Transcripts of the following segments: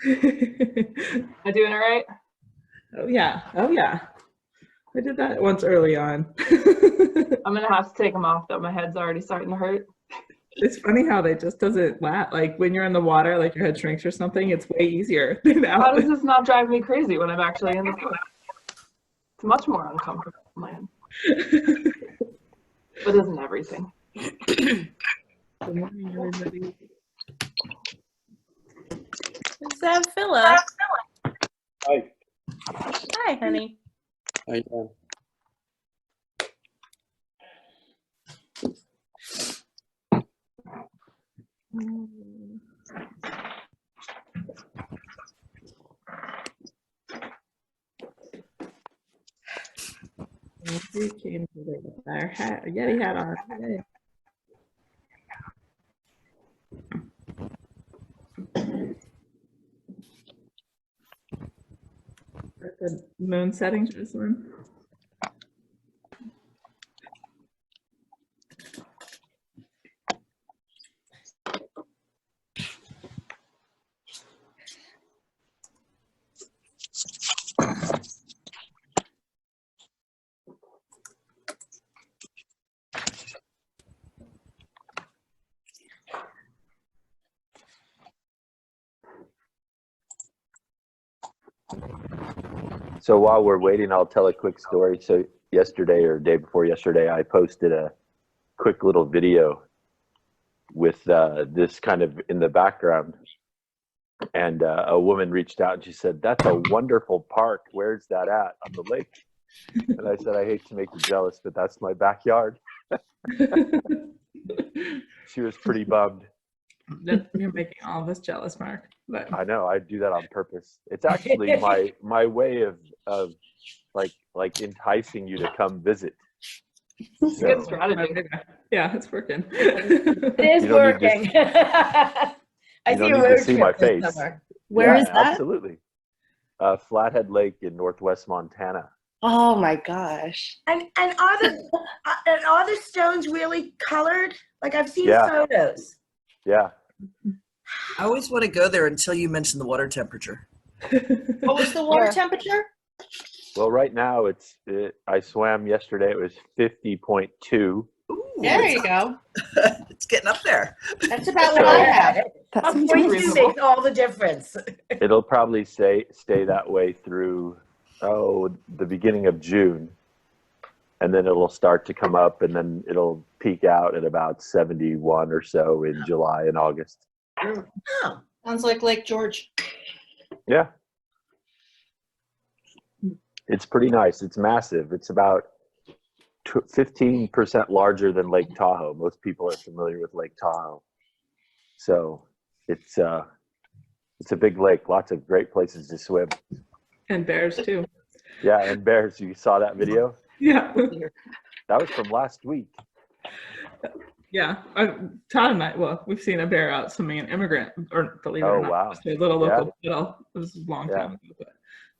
I doing it right? Oh yeah. Oh yeah. I did that once early on. I'm gonna have to take them off though. My head's already starting to hurt. It's funny how they just doesn't laugh. Like when you're in the water, like your head shrinks or something, it's way easier than How out. does this not drive me crazy when I'm actually in the pool? It's much more uncomfortable, man. But isn't everything? Good morning, everybody. Is that Phyllis? Hi. Hi, honey. How you doing? Nancy came today with our hat, a Yeti hat on. Yay. The moon setting, Jocelyn. So while we're waiting, I'll tell a quick story. So yesterday or day before yesterday, I posted a quick little video with this kind of in the background. And a woman reached out and she said, "That's a wonderful park. Where's that at? On the lake?" And I said, "I hate to make you jealous, but that's my backyard." She was pretty bummed. You're making all of us jealous, Mark. But I know, I do that on purpose. It's actually my way of like enticing you to come visit. It's a good strategy. yeah, it's working. It is You don't need working. I You see don't a need to road see trip my this face. summer. Where Yeah, is that? Absolutely. Flathead Lake in northwest Montana. Oh my gosh. And are the stones really colored? Like I've seen Yeah. photos. Yeah. I always want to go there until you mention the water temperature. What was the water temperature? Well, right now I swam yesterday. It was 50.2. Ooh, There you go. It's getting up there. That's about what I have. A point two makes all the difference. It'll probably stay that way through the beginning of June, and then it'll start to come up, and then it'll peak out at about 71 or so in July and August. Oh. Sounds like Lake George. Yeah. It's pretty nice. It's massive. It's about 15% larger than Lake Tahoe. Most people are familiar with Lake Tahoe. So it's a big lake. Lots of great places to swim. And bears too. Yeah, and bears. You saw that video? Yeah. That was from last week. Yeah. Todd and I, we've seen a bear out swimming an immigrant, or believe it or not, wow. just a little local puddle. It was a long time ago, but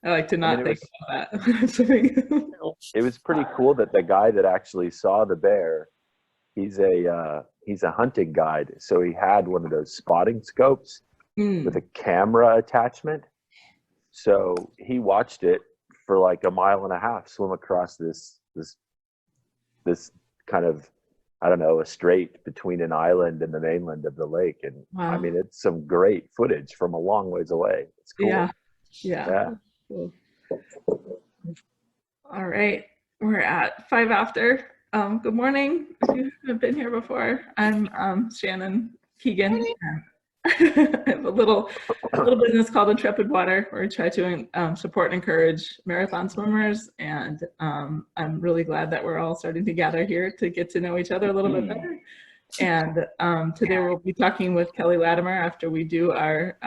I like to not think about that. It was pretty cool that the guy that actually saw the bear, he's a hunting guide. So he had one of those spotting scopes with a camera attachment. So he watched it for like a mile and a half swim across this kind of, I don't know, a strait between an island and the mainland of the lake. And Wow. I mean, it's some great footage from a long ways away. It's cool. Yeah. Cool. All right. We're at 5 after. Good morning. If you haven't been here before, I'm Shannon Keegan. I have a little business called Intrepid Water, where we try to support and encourage marathon swimmers, and I'm really glad that we're all starting to gather here to get to know each other a little bit better. And today we'll be talking with Kellie Latimer after we do our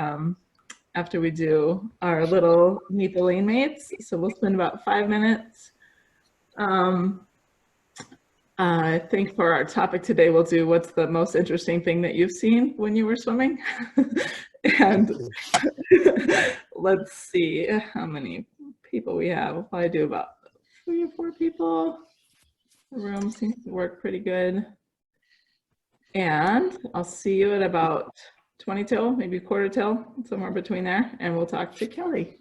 little Meet the Lane Mates. So we'll spend about 5 minutes. I think for our topic today, we'll do what's the most interesting thing that you've seen when you were swimming. And let's see how many people we have. We'll probably do about 3 or 4 people. The room seems to work pretty good. And I'll see you at about 20 till, maybe quarter till, somewhere between there, and we'll talk to Kelly.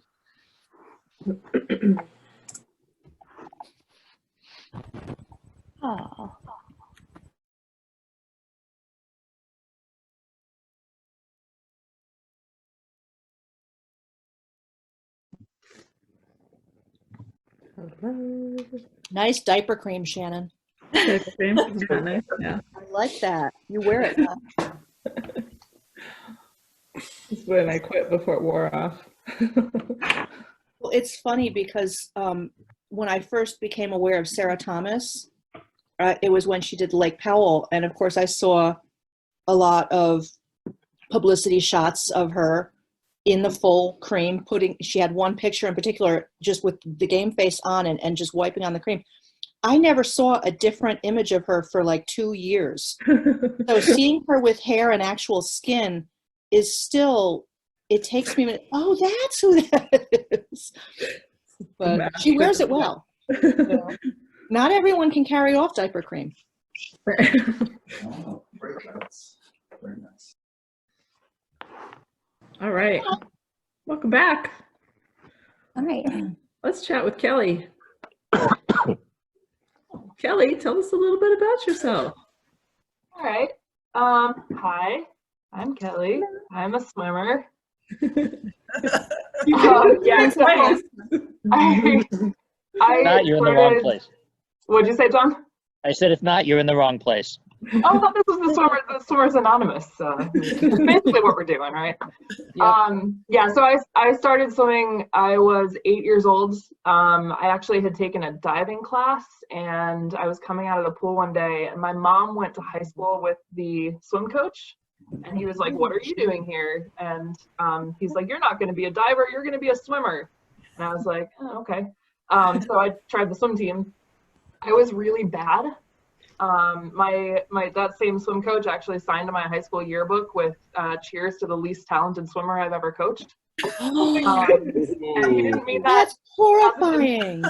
Oh. Nice diaper cream, Shannon. Yeah, nice. Yeah. I like that. You wear it. Huh? It's when I quit before it wore off. Well, it's funny because when I first became aware of Sarah Thomas, it was when she did Lake Powell. And of course, I saw a lot of publicity shots of her in the full cream, she had one picture in particular just with the game face on and just wiping on the cream. I never saw a different image of her for like 2 years. So seeing her with hair and actual skin is still, it takes me a minute. Oh, that's who that is. But she wears it well. So, not everyone can carry off diaper cream. Oh, very nice. Very nice. All right. Welcome back. All right. Let's chat with Kelly. Kelly, tell us a little bit about yourself. All right. Hi, I'm Kelly. I'm a swimmer. Yeah, so I Not, you're in the wrong place. What'd you say, John? I said if not, you're in the wrong place. Oh, I thought this was the Swimmers Anonymous. Basically what we're doing, right? Yep. Yeah, so I started swimming, I was 8 years old. I actually had taken a diving class and I was coming out of the pool one day and my mom went to high school with the swim coach and he was like, "What are you doing here?" And he's like, "You're not going to be a diver, you're going to be a swimmer." And I was like, "Oh, okay." So I tried the swim team. I was really bad. That same swim coach actually signed to my high school yearbook with cheers to the least talented swimmer I've ever coached. And he didn't mean that. That's horrifying.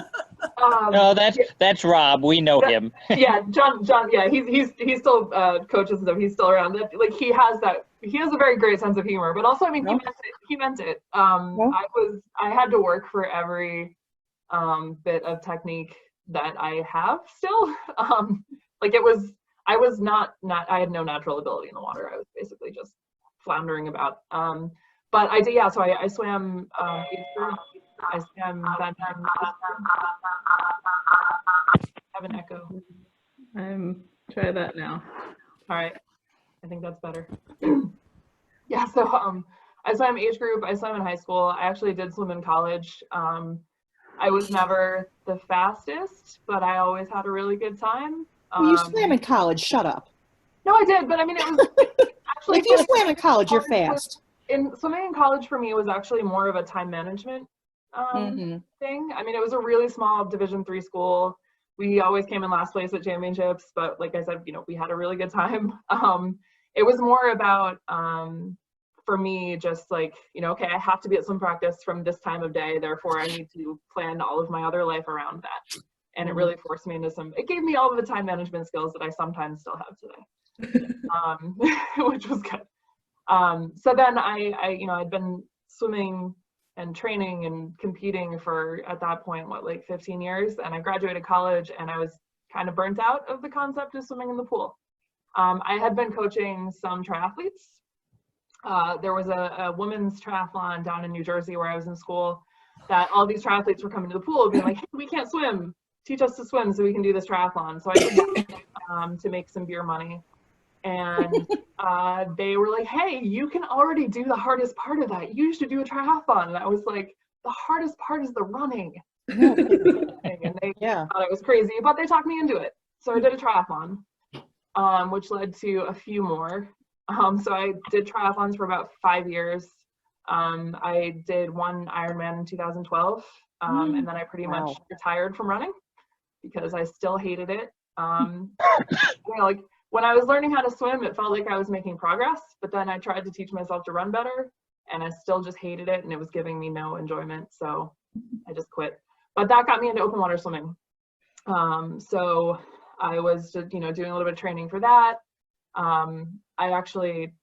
No, that's Rob. We know him. Yeah, John. Yeah, he's still coaches and stuff. He's still around. Like he has a very great sense of humor. But also, I mean, he meant it. I had to work for every bit of technique that I have still. Like I had no natural ability in the water. I was basically just floundering about. But I did, yeah, so I swam, I swam that time. Have an echo. Try that now. All right, I think that's better. Yeah, so I swam age group, I swam in high school. I actually did swim in college. I was never the fastest, but I always had a really good time. You swam in college, shut up. No, I did, but I mean, it was actually. If you swam in college, you're fast. Swimming in college for me was actually more of a time management thing. I mean, it was a really small Division III school. We always came in last place at championships, but like I said, we had a really good time. It was more about, for me, just like, okay, I have to be at swim practice from this time of day, therefore I need to plan all of my other life around that. And it really forced me into it gave me all of the time management skills that I sometimes still have today, which was good. So then I'd been swimming and training and competing for, at that point, like 15 years. And I graduated college and I was kind of burnt out of the concept of swimming in the pool. I had been coaching some triathletes. There was a women's triathlon down in New Jersey where I was in school that all these triathletes were coming to the pool being like, "Hey, we can't swim. Teach us to swim so we can do this triathlon." So I did that to make some beer money. And they were like, "Hey, you can already do the hardest part of that. You should do a triathlon." And I was like, "The hardest part is the running." And they thought I was crazy, but they talked me into it. So I did a triathlon, which led to a few more. So I did triathlons for about 5 years. I did one Ironman in 2012, and then I pretty much retired from running because I still hated it. Like when I was learning how to swim, it felt like I was making progress, but then I tried to teach myself to run better and I still just hated it and it was giving me no enjoyment. So I just quit. But that got me into open water swimming. So I was just, doing a little bit of training for that. I actually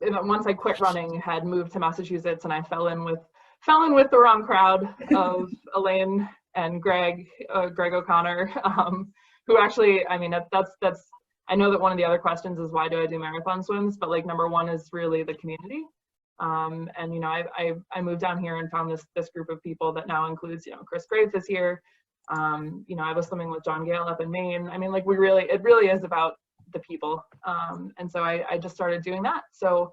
once I quit running, had moved to Massachusetts, and I fell in with the wrong crowd of Elaine and Greg O'Connor, who actually, I mean, that's I know that one of the other questions is why do I do marathon swims, but like number one is really the community. And you know, I moved down here and found this group of people that now includes, you know, Chris Graves is here. You know, I was swimming with John Gale up in Maine. I mean, like it really is about the people. And so I just started doing that. So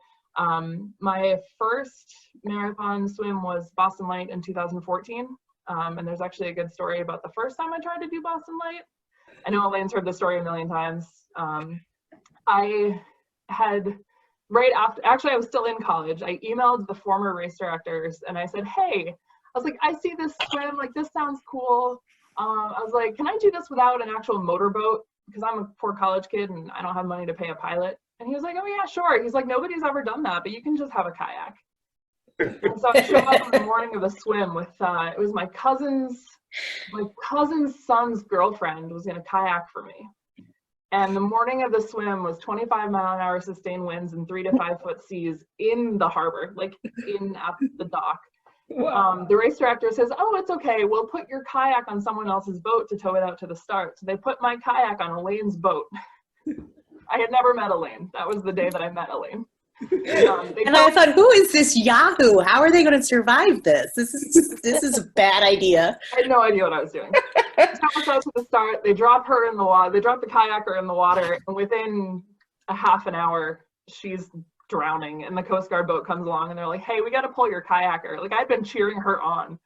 my first marathon swim was Boston Light in 2014. And there's actually a good story about the first time I tried to do Boston Light. I know Elaine's heard the story a million times. I had, right after, actually I was still in college, I emailed the former race directors and I said, hey, I was like, I see this swim, like this sounds cool. I was like, can I do this without an actual motorboat? Because I'm a poor college kid and I don't have money to pay a pilot. And he was like, oh yeah, sure. He's like, nobody's ever done that, but you can just have a kayak. And so I showed up on the morning of the swim with, it was my cousin's son's girlfriend was in a kayak for me. And the morning of the swim was 25-mile-an-hour sustained winds and 3 to 5 foot seas in the harbor, like at the dock. Wow. The race director says, oh, it's okay. We'll put your kayak on someone else's boat to tow it out to the start. So they put my kayak on Elaine's boat. I had never met Elaine. That was the day that I met Elaine. And I thought, who is this Yahoo? How are they going to survive this? This is a bad idea. I had no idea what I was doing. They took us out to the start. They dropped her in the water. They dropped the kayaker in the water, and within a half an hour, she's drowning. And the Coast Guard boat comes along, and they're like, "Hey, we got to pull your kayaker." Like I'd been cheering her on.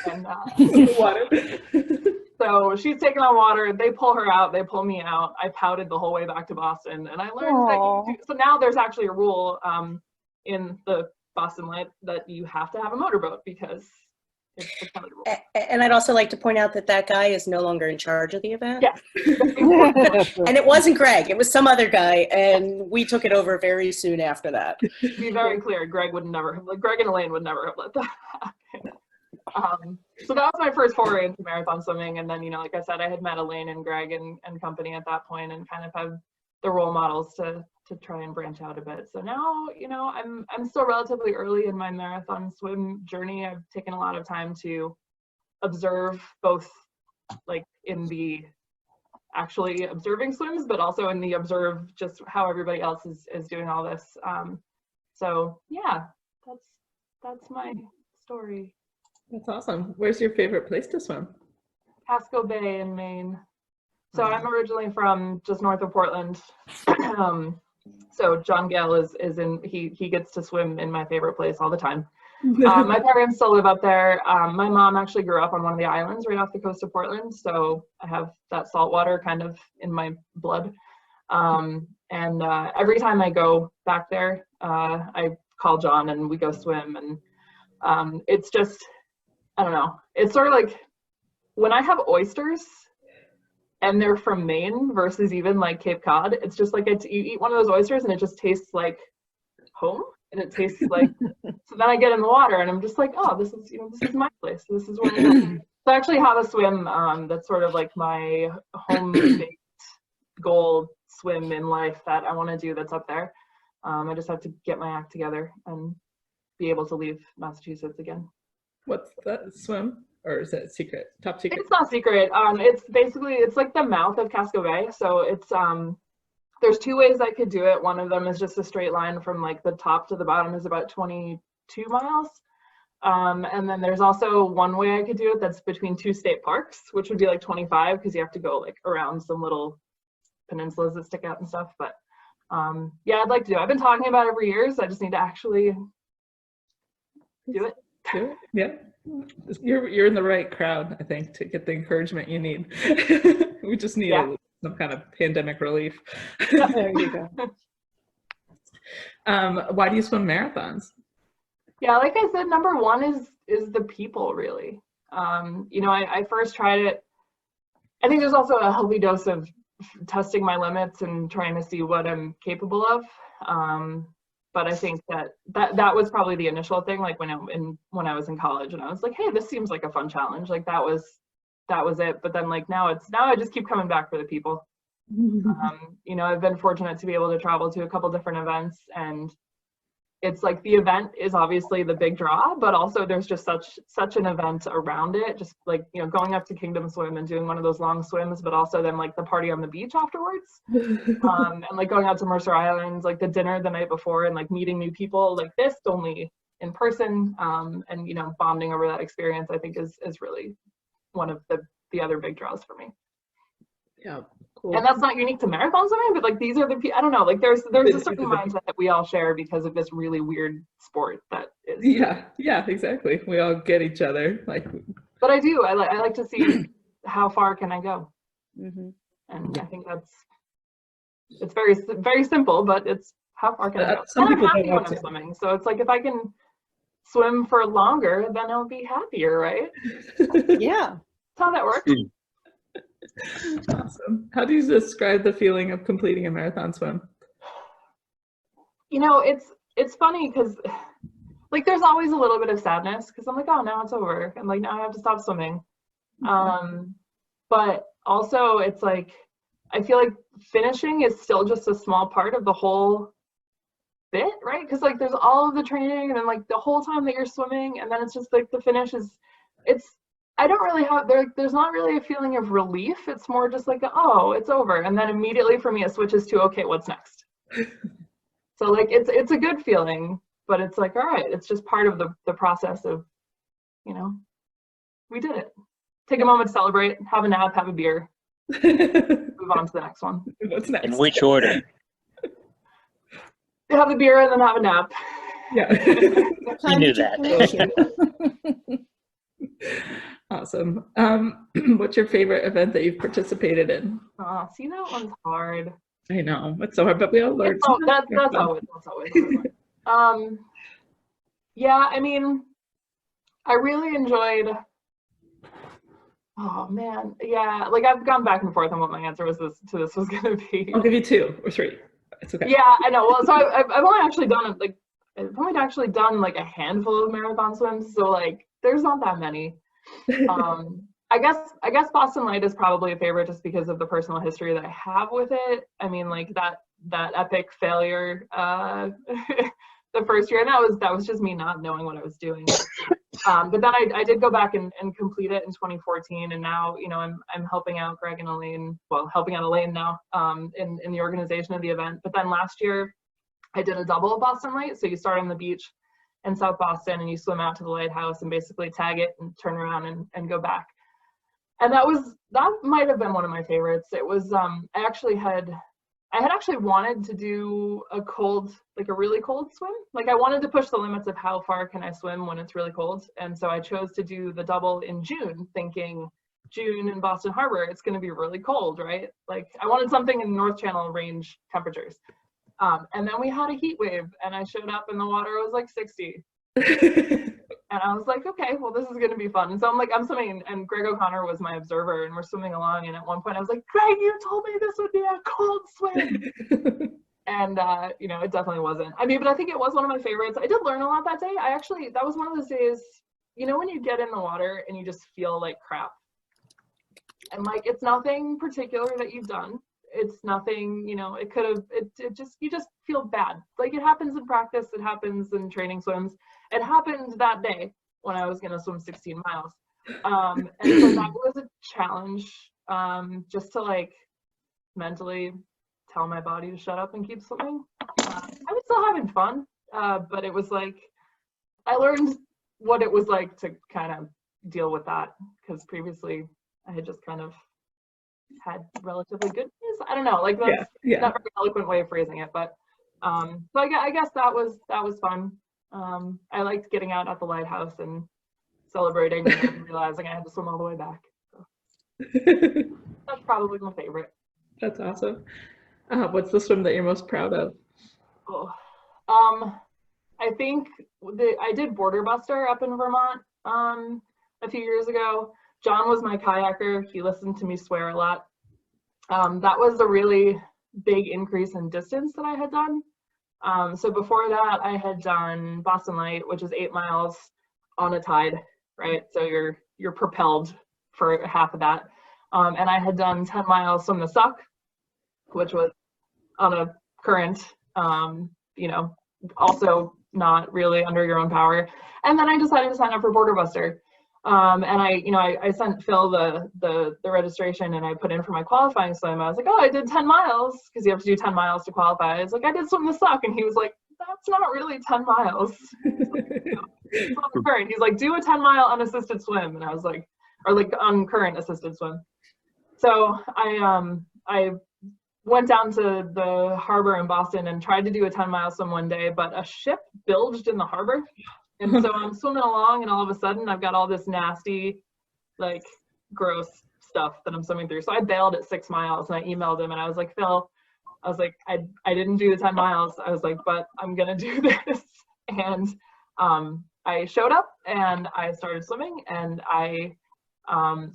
And water. So she's taken on water. They pull her out. They pull me out. I pouted the whole way back to Boston, and I learned that. So now there's actually a rule in the Boston Light that you have to have a motorboat because it's the county rule. And I'd also like to point out that that guy is no longer in charge of the event. Yeah. And it wasn't Greg. It was some other guy, and we took it over very soon after that. To be very clear, Greg and Elaine would never have let that happen. So that was my first foray into marathon swimming, and then, you know, like I said, I had met Elaine and Greg and company at that point, and kind of have the role models to try and branch out a bit. So now, you know, I'm still relatively early in my marathon swim journey. I've taken a lot of time to observe, both like in the actually observing swims, but also in the observe just how everybody else is doing all this. So yeah, that's my story. That's awesome. Where's your favorite place to swim? Casco Bay in Maine. So I'm originally from just north of Portland. So John Gale is in, he gets to swim in my favorite place all the time. My parents still live up there. My mom actually grew up on one of the islands right off the coast of Portland. So I have that salt water kind of in my blood. And every time I go back there, I call John and we go swim. And it's just, I don't know. It's sort of like when I have oysters and they're from Maine versus even like Cape Cod, it's just like you eat one of those oysters and it just tastes like home, and it tastes like, so then I get in the water and I'm just like, oh, this is my place. This is where I go. So I actually have a swim that's sort of like my home-based goal swim in life that I want to do that's up there. I just have to get my act together and be able to leave Massachusetts again. What's that swim? Or is it secret? Top secret? It's not secret. It's basically, it's like the mouth of Casco Bay. So it's, there's two ways I could do it. One of them is just a straight line from like the top to the bottom is about 22 miles. And then there's also one way I could do it that's between two state parks, which would be like 25 because you have to go like around some little peninsulas that stick out and stuff. But yeah, I'd like to do it. I've been talking about it for years. I just need to actually do it. Yeah, you're in the right crowd, I think, to get the encouragement you need. We just need some kind of pandemic relief. There you go. Why do you swim marathons? Yeah, like I said, number one is the people, really. You know, I first tried it. I think there's also a healthy dose of testing my limits and trying to see what I'm capable of. But I think that was probably the initial thing, like when I was in college and I was like, hey, this seems like a fun challenge. Like that was it. But then like now I just keep coming back for the people. You know, I've been fortunate to be able to travel to a couple different events and it's like the event is obviously the big draw, but also there's just such an event around it, just like, you know, going up to Kingdom Swim and doing one of those long swims, but also then like the party on the beach afterwards, and like going out to Mercer Islands, like the dinner the night before, and like meeting new people like this only in person, and, you know, bonding over that experience, I think is really one of the other big draws for me. Yeah, cool. And that's not unique to marathon swimming, but like these are the, I don't know, like there's a certain mindset that we all share because of this really weird sport that is. Yeah, exactly. We all get each other, like. But I do. I like to see how far can I go, Mm-hmm. and I think it's very simple, but it's how far can I go. Some and people I'm happy don't when want I'm to. swimming, so it's like if I can swim for longer, then I'll be happier, right? Yeah. That's how that works. Awesome. How do you describe the feeling of completing a marathon swim? You know, it's funny because like there's always a little bit of sadness because I'm like, oh, now it's over, and like now I have to stop swimming. But also it's like I feel like finishing is still just a small part of the whole bit, right? Because like there's all of the training and then like the whole time that you're swimming, and then it's just like the finish is, I don't really have, there's not really a feeling of relief. It's more just like, oh, it's over. And then immediately for me, it switches to, okay, what's next? So like, it's a good feeling, but it's like, all right, it's just part of the process of, you know, we did it. Take a moment to celebrate, have a nap, have a beer, move on to the next one. What's next? In which order? Have a beer and then have a nap. Yeah. What time knew did you finish? Awesome. What's your favorite event that you've participated in? See, that one's hard. I know, it's so hard, but we all learned. That's always yeah, I mean, I really enjoyed, oh man, yeah, like I've gone back and forth on what my answer was to this was gonna be. I'll give you 2 or 3. It's okay. Yeah, I know. Well, so I've only actually done like a handful of marathon swims, so like there's not that many. I guess Boston Light is probably a favorite just because of the personal history that I have with it. I mean, like that epic failure the first year, and that was just me not knowing what I was doing. But then I did go back and complete it in 2014, and now, you know, I'm helping out Greg and Elaine, well, helping out Elaine now in the organization of the event. But then last year I did a double of Boston Light, so you start on the beach in South Boston and you swim out to the lighthouse and basically tag it and turn around and go back. And that might have been one of my favorites. It was I had actually wanted to do a really cold swim. Like I wanted to push the limits of how far can I swim when it's really cold. And so I chose to do the double in June, thinking June in Boston Harbor, it's going to be really cold, right? Like I wanted something in North Channel range temperatures. And then we had a heat wave and I showed up and the water was like 60. And I was like, okay, well, this is going to be fun. And so I'm swimming, and Greg O'Connor was my observer, and we're swimming along. And at one point I was like, Greg, you told me this would be a cold swim. And, you know, it definitely wasn't. I mean, but I think it was one of my favorites. I did learn a lot that day. That was one of those days, you know, when you get in the water and you just feel like crap. And like, it's nothing particular that you've done. It's nothing, you know, you just feel bad. Like it happens in practice, it happens in training swims. It happened that day when I was going to swim 16 miles. And so that was a challenge, just to like mentally tell my body to shut up and keep swimming. I was still having fun, but it was like, I learned what it was like to kind of deal with that, because previously I had just kind of had relatively good news. I don't know, like that's not a very eloquent way of phrasing it, but so I guess that was fun. I liked getting out at the lighthouse and celebrating and realizing I had to swim all the way back. So that's probably my favorite. That's awesome. What's the swim that you're most proud of? Oh, I think I did Border Buster up in Vermont a few years ago. John was my kayaker. He listened to me swear a lot. That was a really big increase in distance that I had done. So before that, I had done Boston Light, which is 8 miles on a tide, right? So you're propelled for half of that. And I had done 10 miles from the suck, which was on a current, you know, also not really under your own power. And then I decided to sign up for Border Buster. And I sent Phil the registration, and I put in for my qualifying swim. I was like, oh, I did 10 miles, because you have to do 10 miles to qualify. I was like, I did swim the suck. And he was like, that's not really 10 miles. He's like, do a 10-mile unassisted swim. And I was like, or like uncurrent assisted swim. So I went down to the harbor in Boston and tried to do a 10-mile swim one day, but a ship bilged in the harbor. And so I'm swimming along, and all of a sudden I've got all this nasty, like, gross stuff that I'm swimming through. So I bailed at 6 miles, and I emailed him, and I was like, Phil, I was like, I didn't do the 10 miles. I was like, but I'm gonna do this. And I showed up, and I started swimming, and I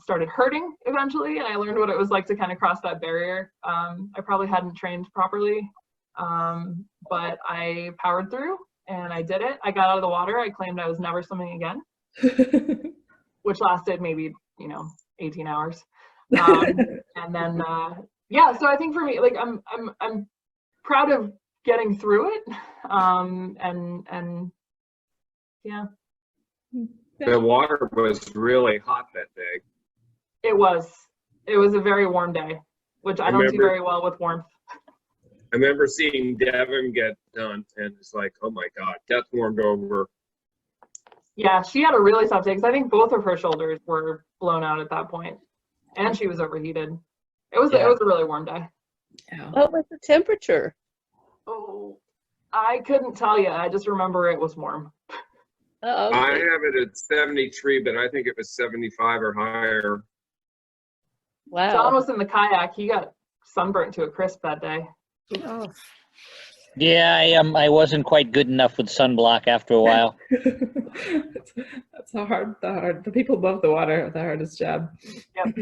started hurting eventually, and I learned what it was like to kind of cross that barrier. I probably hadn't trained properly, but I powered through, and I did it. I got out of the water. I claimed I was never swimming again, which lasted maybe 18 hours. And then yeah, so I think for me, like, I'm proud of getting through it, and yeah. The water was really hot that day. It was a very warm day, which I don't do very well with warmth. I remember seeing Devin get done, and it's like, oh my God, that's warmed over. Yeah, she had a really tough day, because I think both of her shoulders were blown out at that point, and she was overheated. It was a really warm day. Yeah. What was the temperature? Oh, I couldn't tell you. I just remember it was warm. Oh, okay. I have it at 73, but I think it was 75 or higher. Wow. John was in the kayak. He got sunburnt to a crisp that day. Oh. Yeah, I wasn't quite good enough with sunblock after a while. That's the people above the water are the hardest job. Yep.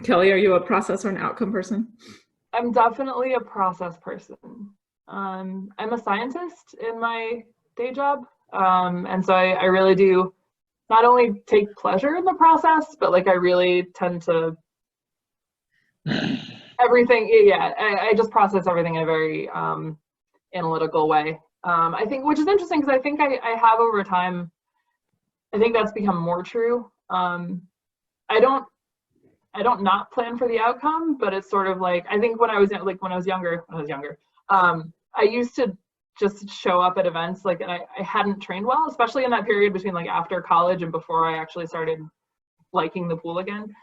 Kelly, are you a process or an outcome person? I'm definitely a process person. I'm a scientist in my day job. And so I really do not only take pleasure in the process, but like I really tend to everything. Yeah, I just process everything in a very analytical way. I think, which is interesting, because I think I have over time, I think that's become more true. I don't not plan for the outcome, but it's sort of like, I think when I was younger, I used to just show up at events, like, and I hadn't trained well, especially in that period between like after college and before I actually started liking the pool again.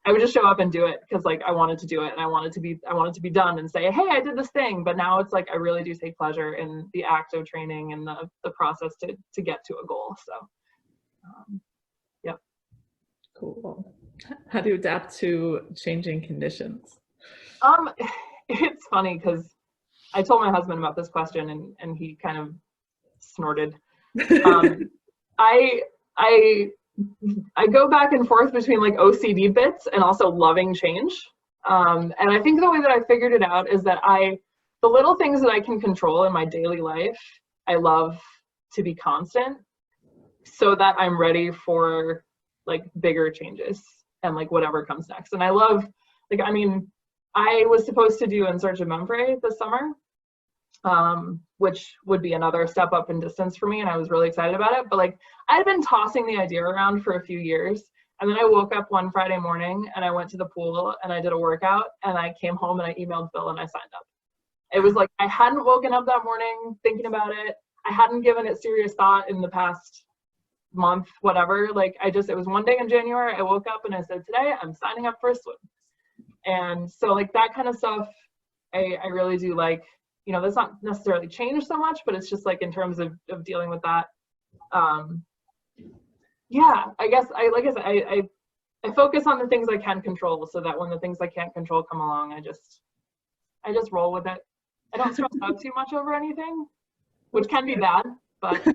I would just show up and do it because like I wanted to do it, and I wanted to be done and say, hey, I did this thing. But now it's like I really do take pleasure in the act of training and the process to get to a goal. So yep. Cool. How do you adapt to changing conditions? It's funny because I told my husband about this question, and he kind of snorted. I go back and forth between like OCD bits and also loving change. And I think the way that I figured it out is that the little things that I can control in my daily life, I love to be constant so that I'm ready for like bigger changes and like whatever comes next. And I love, like, I mean, I was supposed to do In Search of Memphre this summer, which would be another step up in distance for me, and I was really excited about it. But like, I had been tossing the idea around for a few years, and then I woke up one Friday morning and I went to the pool and I did a workout, and I came home and I emailed Phil and I signed up. It was like I hadn't woken up that morning thinking about it. I hadn't given it serious thought in the past month, whatever. Like it was one day in January, I woke up and I said, today I'm signing up for a swim. And so like that kind of stuff, I really do like, you know, that's not necessarily changed so much, but it's just like in terms of dealing with that. Yeah, I guess I focus on the things I can control, so that when the things I can't control come along, I just roll with it. I don't stress out too much over anything, which can be bad, but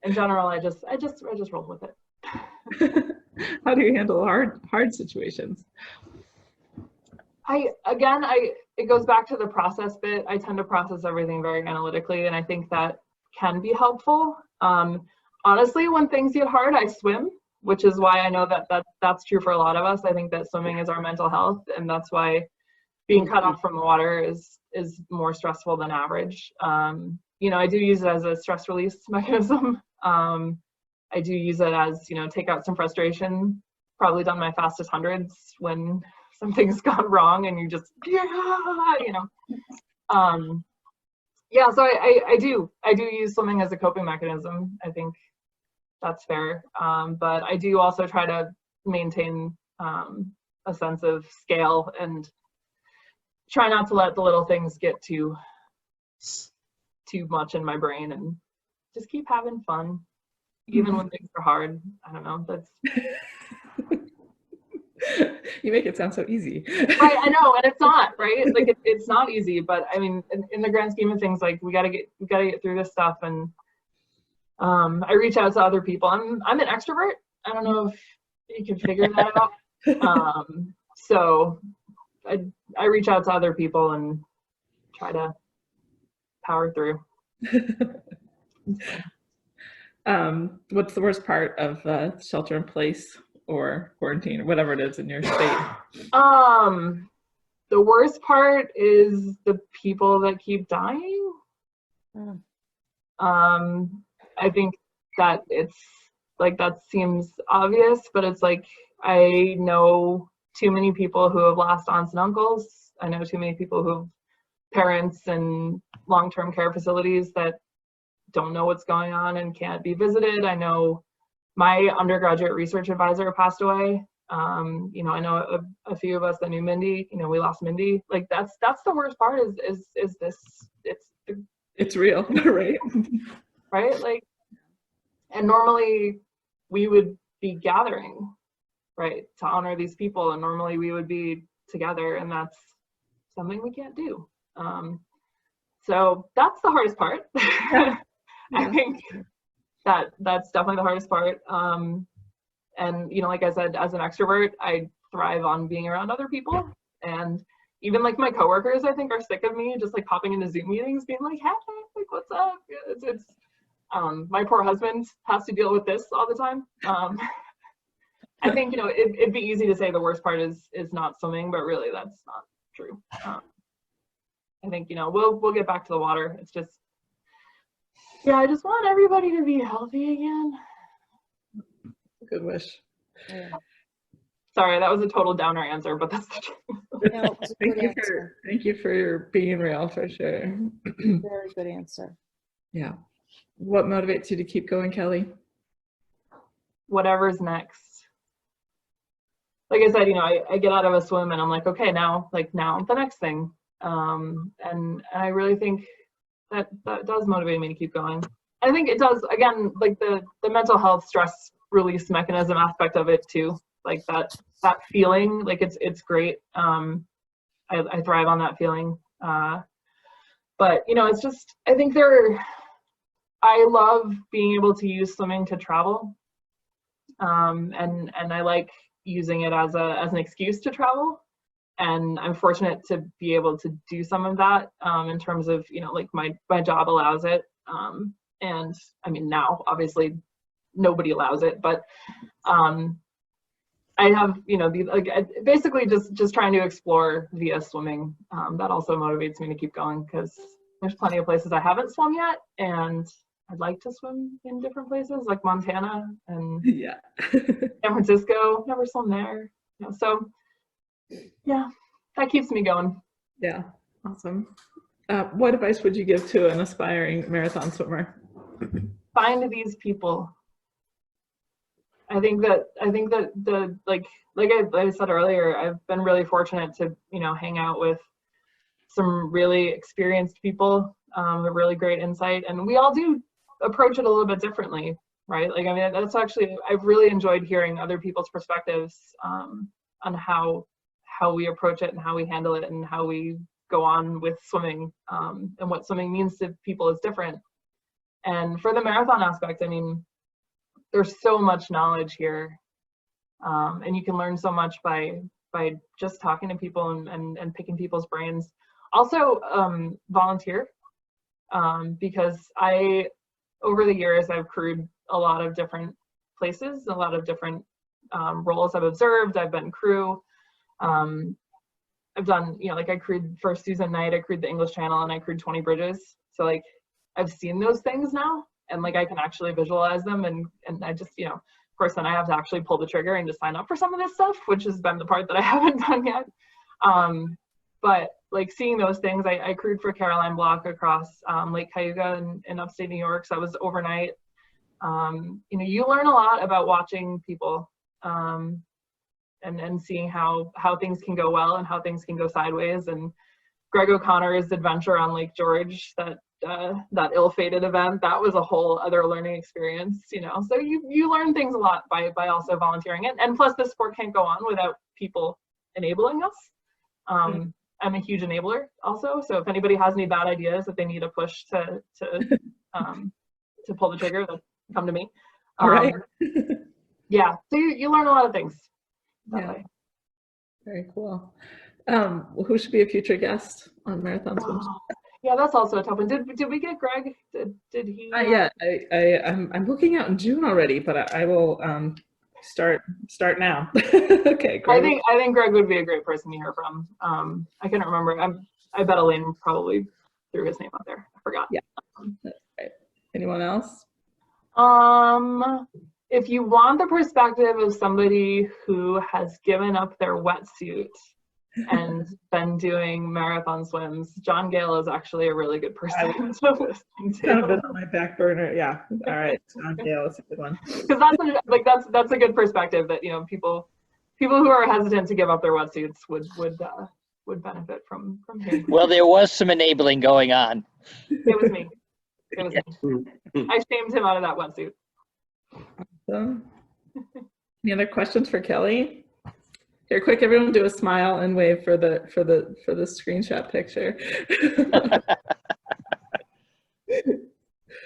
in general, I just roll with it. How do you handle hard situations? It goes back to the process bit. I tend to process everything very analytically, and I think that can be helpful. Honestly, when things get hard, I swim, which is why I know that's true for a lot of us. I think that swimming is our mental health, and that's why being cut off from the water is more stressful than average. You know, I do use it as a stress release mechanism. I do use it as, you know, take out some frustration. Probably done my fastest hundreds when something's gone wrong and you just, yeah, you know. Yeah, so I do use swimming as a coping mechanism. I think that's fair. But I do also try to maintain a sense of scale and try not to let the little things get too much in my brain, and just keep having fun even when things are hard. I don't know, that's you make it sound so easy. I know, and it's not, right? Like it's not easy, but I mean, in the grand scheme of things, like we gotta get through this stuff. And I reach out to other people. I'm an extrovert. I don't know if you can figure that out. So I reach out to other people and try to power through. What's the worst part of shelter in place or quarantine or whatever it is in your state? The worst part is the people that keep dying. I think that it's like, that seems obvious, but it's like, I know too many people who have lost aunts and uncles. I know too many people who have parents in long-term care facilities that don't know what's going on and can't be visited. I know my undergraduate research advisor passed away. You know, I know a few of us that knew Mindy. You know, we lost Mindy. Like that's the worst part is this. It's real, right? Right? Like, and normally we would be gathering, right, to honor these people, and normally we would be together, and that's something we can't do. So that's the hardest part. I think that's definitely the hardest part. And you know, like I said, as an extrovert, I thrive on being around other people, and even like my coworkers, I think, are sick of me just like popping into Zoom meetings, being like, "Hey, like, what's up?" It's my poor husband has to deal with this all the time. I think, you know, it'd be easy to say the worst part is not swimming, but really that's not true. I think, you know, we'll get back to the water. It's just, yeah, I just want everybody to be healthy again. Good wish. Yeah. Sorry, that was a total downer answer, but that's the truth. No, it's a good answer. Thank you for being real, for sure. Very good answer. Yeah. What motivates you to keep going, Kelly? Whatever's next. Like I said, you know, I get out of a swim and I'm like, okay, now the next thing. And I really think that does motivate me to keep going. I think it does, again, like the mental health stress release mechanism aspect of it too. Like that feeling, like it's great. I thrive on that feeling. But you know, it's just, I think I love being able to use swimming to travel. And I like using it as an excuse to travel. And I'm fortunate to be able to do some of that in terms of, you know, like my job allows it. And I mean, now obviously nobody allows it, but I have, you know, basically just trying to explore via swimming. That also motivates me to keep going, because there's plenty of places I haven't swum yet, and I'd like to swim in different places like Montana and yeah. San Francisco. Never swum there. You know, so yeah, that keeps me going. Yeah, awesome. What advice would you give to an aspiring marathon swimmer? Find these people. I think that the like I said earlier, I've been really fortunate to, you know, hang out with some really experienced people, with really great insight, and we all do approach it a little bit differently, right? Like, I mean, that's actually, I've really enjoyed hearing other people's perspectives on how we approach it and how we handle it and how we go on with swimming, and what swimming means to people is different. And for the marathon aspect, I mean, there's so much knowledge here, and you can learn so much by just talking to people and picking people's brains. Also, volunteer, because over the years, I've crewed a lot of different places, a lot of different roles I've observed. I've been crew. I've done, you know, like I crewed for Susan Knight, I crewed the English Channel, and I crewed 20 bridges. So like I've seen those things now, and like I can actually visualize them, and I just, you know, of course then I have to actually pull the trigger and just sign up for some of this stuff, which has been the part that I haven't done yet. But like seeing those things, I crewed for Caroline Block across Lake Cayuga in upstate New York, so I was overnight. You know, you learn a lot about watching people and seeing how things can go well and how things can go sideways. And Greg O'Connor's adventure on Lake George, that ill-fated event, that was a whole other learning experience, you know. So you learn things a lot by also volunteering, and plus the sport can't go on without people enabling us. I'm a huge enabler also, so if anybody has any bad ideas that they need a push to pull the trigger, then come to me. All right. Yeah, so you learn a lot of things that way. Very cool. Who should be a future guest on Marathon Swims? Yeah, that's also a tough one. Did we get Greg? Did he? Yeah, I'm looking out in June already, but I will start now. Okay, Greg. I think Greg would be a great person to hear from. I couldn't remember. I bet Elaine probably threw his name out there. I forgot. Yeah. That's right. Anyone else? If you want the perspective of somebody who has given up their wetsuit and been doing marathon swims, John Gale is actually a really good person to listen to. Kind of been on my back burner. Yeah. All right. John Gale is a good one. Because that's a good perspective that, you know, people who are hesitant to give up their wetsuits would benefit from hearing. Well, there was some enabling going on. It was me. Me. I shamed him out of that wetsuit. Awesome. Any other questions for Kelly? Here, quick, everyone do a smile and wave for the screenshot picture.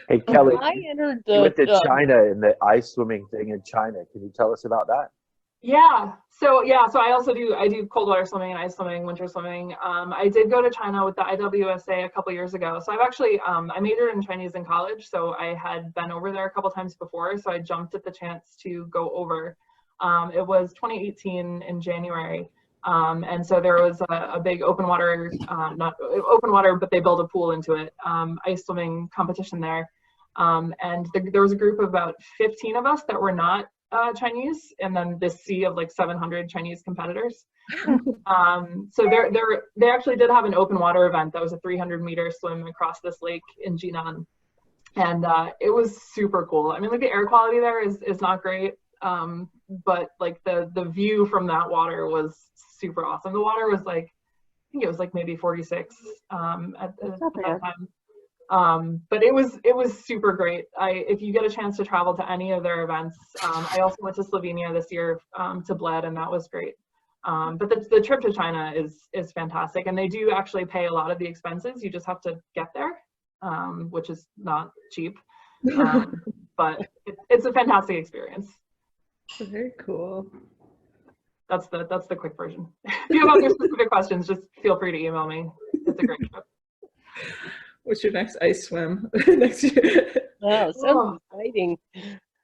Hey, Kelly, I entered you went to China in the ice swimming thing in China. Can you tell us about that? Yeah. So I also do cold water swimming and ice swimming, winter swimming. I did go to China with the IWSA a couple years ago. So I've actually, I majored in Chinese in college. So I had been over there a couple times before. So I jumped at the chance to go over. It was 2018 in January. And so there was a big open water, not open water, but they built a pool into it, ice swimming competition there. And there was a group of about 15 of us that were not Chinese, and then this sea of like 700 Chinese competitors. So they actually did have an open water event that was a 300-meter swim across this lake in Jinan, and it was super cool. I mean, like the air quality there is not great, but like the view from that water was super awesome. The water was like, I think it was like maybe 46 at that time. But it was super great. If you get a chance to travel to any of their events, I also went to Slovenia this year to Bled, and that was great. But the trip to China is fantastic, and they do actually pay a lot of the expenses. You just have to get there, which is not cheap, but it's a fantastic experience. Very cool. That's the quick version. If you have other specific questions, just feel free to email me. It's a great trip. What's your next ice swim next year? Wow, so exciting.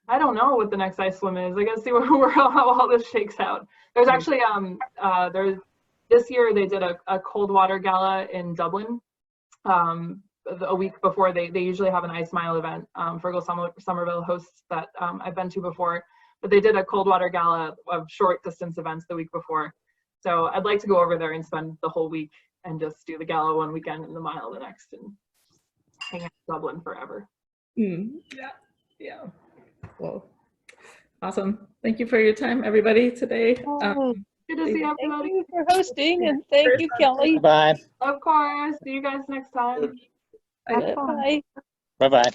I don't know what the next ice swim is. I gotta see how all this shakes out. There's actually this year they did a cold water gala in Dublin. A week before they usually have an ice mile event. Fergal Somerville hosts that I've been to before, but they did a cold water gala of short distance events the week before. So I'd like to go over there and spend the whole week and just do the gala one weekend and the mile the next, and hang out in Dublin forever. Yeah. Well, awesome. Thank you for your time, everybody, today. Good to see everybody. Thank you for hosting, and thank you, Kelly. Bye. Of course. See you guys next time. Bye. Bye-bye.